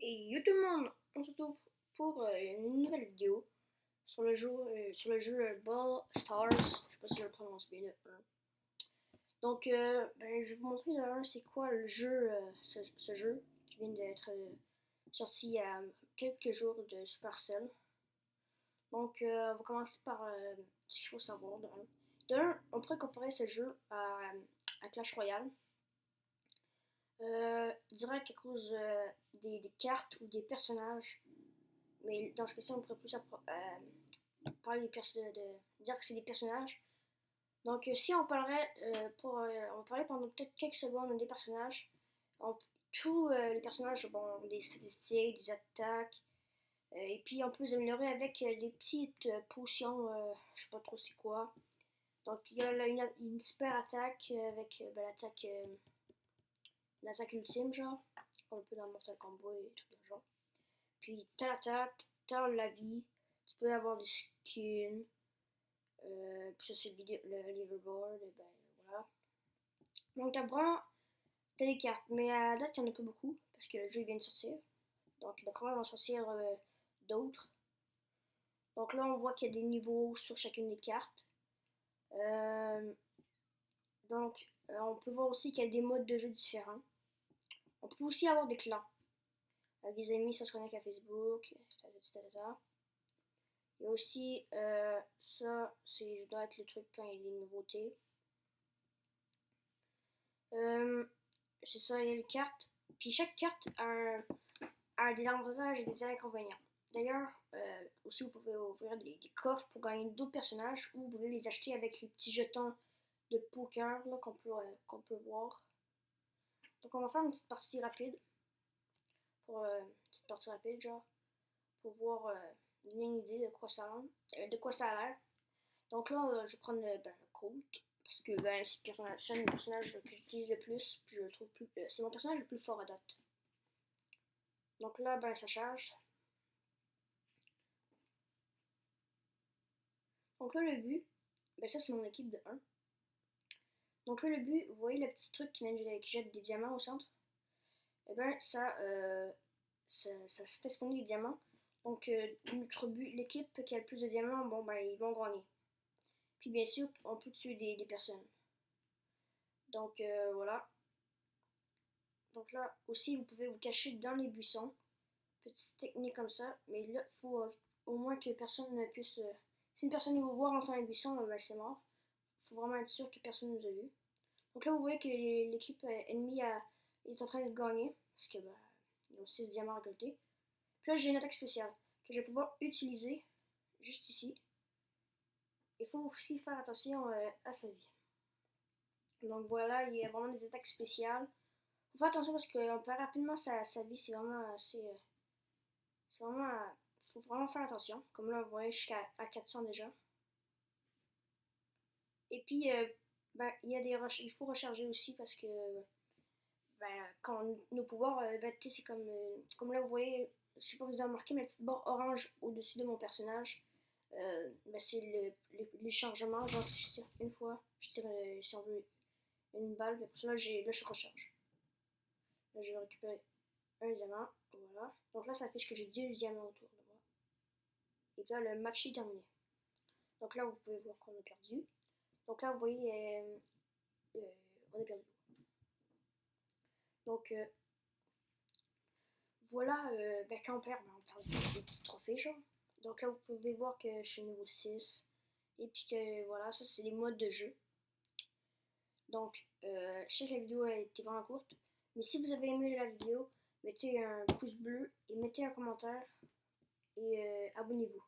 Et yo tout le monde, on se retrouve pour une nouvelle vidéo sur le jeu Ball Stars. Je sais pas si je le prononce bien. Je vais vous montrer d'ailleurs c'est quoi le jeu, ce jeu qui vient d'être sorti il y a quelques jours de Supercell. On va commencer par ce qu'il faut savoir. On pourrait comparer ce jeu à Clash Royale. Direct à cause des cartes ou des personnages. Mais dans ce cas-ci, on pourrait plus parler dire que c'est des personnages. Si on parlerait on va parler pendant peut-être quelques secondes des personnages. Tous les personnages ont des statistiques, des attaques. Et puis on peut les améliorer avec des petites potions, je sais pas trop c'est quoi. Donc il y a là, une super attaque avec l'attaque ultime, genre, un peu dans Mortal Kombat et tout le genre. Puis t'as l'attaque, t'as la vie, tu peux avoir des skins, puis ça c'est le leaderboard, et ben voilà. Donc t'as des cartes, mais à date il n'y en a pas beaucoup, parce que le jeu vient de sortir. Donc d'après moi, il va en sortir d'autres. Donc là on voit qu'il y a des niveaux sur chacune des cartes. Euh, on peut voir aussi qu'il y a des modes de jeu différents. On peut aussi avoir des clans. Avec des amis, ça se connecte à Facebook, etc. Il y a aussi ça, je dois être le truc quand il y a des nouveautés. C'est ça, il y a les cartes. Puis chaque carte a des avantages et des inconvénients. D'ailleurs, aussi vous pouvez ouvrir des coffres pour gagner d'autres personnages ou vous pouvez les acheter avec les petits jetons de poker là, qu'on peut voir. Donc on va faire une petite partie rapide. Une petite partie rapide, genre, pour voir une idée de quoi ça a l'air. Donc là, je vais prendre le Colt, parce que c'est le personnage que j'utilise le plus, puis je le trouve plus. C'est mon personnage le plus fort à date. Donc là, ça charge. Donc là, le but, ça c'est mon équipe de 1. Donc là, le but, vous voyez le petit truc qui jette des diamants au centre? Et ça se fait spawner des diamants. Donc notre but, l'équipe qui a le plus de diamants, ils vont gagner. Puis bien sûr, on peut tuer des personnes. Donc voilà. Donc là aussi, vous pouvez vous cacher dans les buissons. Petite technique comme ça. Mais là, il faut au moins que personne ne puisse... si une personne vous voit rentrer dans les buissons, c'est mort. Il faut vraiment être sûr que personne ne nous a vu. Donc là, vous voyez que l'équipe ennemie est en train de gagner. Parce que ils ont 6 diamants récoltés. Puis là, j'ai une attaque spéciale que je vais pouvoir utiliser juste ici. Il faut aussi faire attention à sa vie. Donc voilà, il y a vraiment des attaques spéciales. Faut faire attention parce qu'on perd rapidement sa vie, c'est vraiment assez. C'est vraiment. Faut vraiment faire attention. Comme là, vous voyez, jusqu'à 400 déjà. Et puis, il faut recharger aussi parce que quand nos pouvoirs, c'est comme là, vous voyez, je sais pas si vous avez remarqué, ma petite barre orange au-dessus de mon personnage. C'est les chargements. Genre, si je tire une fois, je tire, si on veut, une balle, puis après ça, là, je recharge. Là, je vais récupérer un diamant, voilà. Donc là, ça affiche que j'ai 2 diamants autour de moi. Et puis là, le match est terminé. Donc là, vous pouvez voir qu'on a perdu. Donc là, vous voyez, on a perdu. Donc voilà, quand on perd, on perd des petits trophées, genre. Donc là, vous pouvez voir que je suis niveau 6. Et puis que voilà, ça c'est les modes de jeu. Donc, je sais que la vidéo a été vraiment courte. Mais si vous avez aimé la vidéo, mettez un pouce bleu et mettez un commentaire. Et abonnez-vous.